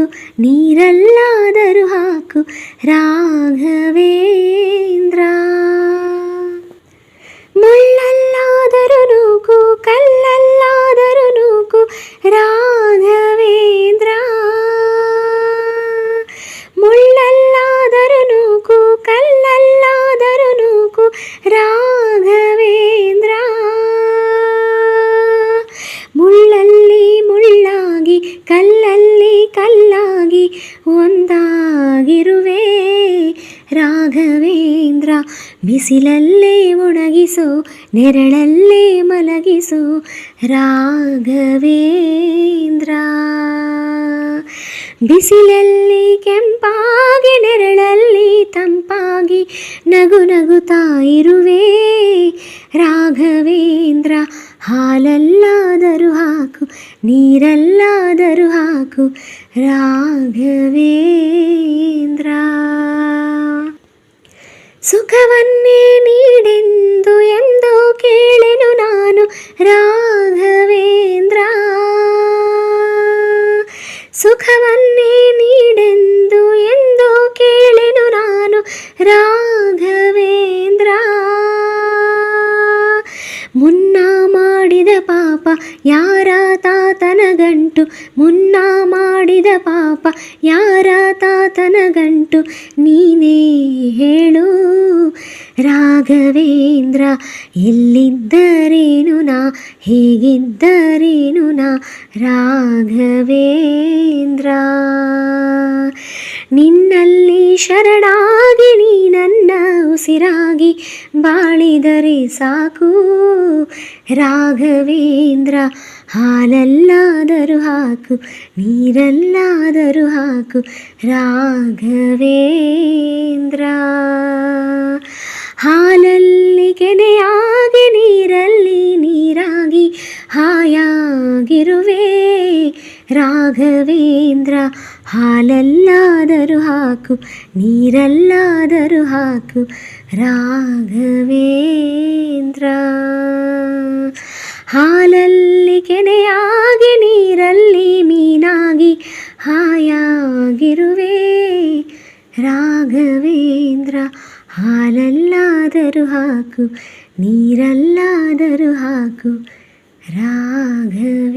ಹಾಕು ನೀರಲ್ಲಾದರೂ ಹಾಕು ರಾಘವೇಂದ್ರ. ಮುಳ್ಳಲ್ಲಾದರೂ ನೂಕು ಕಲ್ಲಲ್ಲಾದರೂ ನೂಕು ರಾಘವೇಂದ್ರ. ಮುಳ್ಳಲ್ಲಾದರೂ ನೂಕು ಕಲ್ಲಲ್ಲಾದರೂ ನೂಕು ರಾಘವೇಂದ್ರ. ಮುಳ್ಳಲ್ಲಿ ಮುಳ್ಳಾಗಿ ಕಲ್ಲಲ್ಲಿ ಕಲ್ಲಾಗಿ ಒಂದಾಗಿರುವೆ ರಾಘವೇಂದ್ರ. ಬಿಸಿಲಲ್ಲೇ ಒಣಗಿಸು ನೆರಳಲ್ಲೇ ಮಲಗಿಸು ರಾಘವೇಂದ್ರ. ಬಿಸಿಲಲ್ಲಿ ಕೆಂಪಾಗಿ ನೆರಳಲ್ಲಿ ತಂಪಾಗಿ ನಗು ನಗುತ್ತಾ ಇರುವೆ ರಾಘವೇಂದ್ರ. ಹಾಲಲ್ಲಾದರೂ ಹಾಕು ನೀರಲ್ಲಾದರೂ ಹಾಕು ರಾಘವೇಂದ್ರ. ಸುಖವನ್ನೇ ನೀಡೆಂದು ಎಂದು ಕೇಳೆನು ನಾನು ರಾಘವೇಂದ್ರ. ಸುಖವನ್ನೇ ನೀಡೆಂದು ಎಂದು ಕೇಳೆನು ನಾನು ರಾಘವೇಂದ್ರ. ಮುನ್ನ ಮಾಡಿದ ಪಾಪ ಯಾರ ತಾತನ ಗಂಟು, ಮುನ್ನ ಮಾಡಿದ ಪಾಪ ಯಾರ ತಾತನ ಗಂಟು ನೀನೇ ಹೇಳು ರಾಘವೇಂದ್ರ. ಎಲ್ಲಿದ್ದರೇನು ನಾ ಹೇಗಿದ್ದರೇನು ನಾ ರಾಘವೇಂದ್ರ. ನಿನ್ನಲ್ಲಿ ಶರಣಾಗಿ ನೀ ನನ್ನ ಉಸಿರಾಗಿ ಬಾಳಿದರೆ ಸಾಕು ರಾಘವೇಂದ್ರ. ಹಾಲಲ್ಲಾದರೂ ಹಾಕು ನೀರಲ್ಲಾದರೂ ಹಾಕು ರಾಘವೇಂದ್ರ. ಹಾಲಲ್ಲಿ ಕೆನೆಯಾಗಿ ನೀರಲ್ಲಿ ನೀರಾಗಿ ಹಾಯಾಗಿರುವೆ ರಾಘವೇಂದ್ರ. ಹಾಲಲ್ಲಾದರೂ ಹಾಕು ನೀರಲ್ಲಾದರೂ ಹಾಕು ರಾಘವೇಂದ್ರ. ಹಾಲಲ್ಲಿ ಕೆನೆಯಾಗಿ ನೀರಲ್ಲಿ ಮೀನಾಗಿ ಹಾಯಾಗಿರುವೆ ರಾಘವೇಂದ್ರ. ಹಾಲಲ್ಲಾದರೂ ಹಾಕು ನೀರಲ್ಲಾದರೂ ಹಾಕು ರಾಘವೇಂದ್ರ.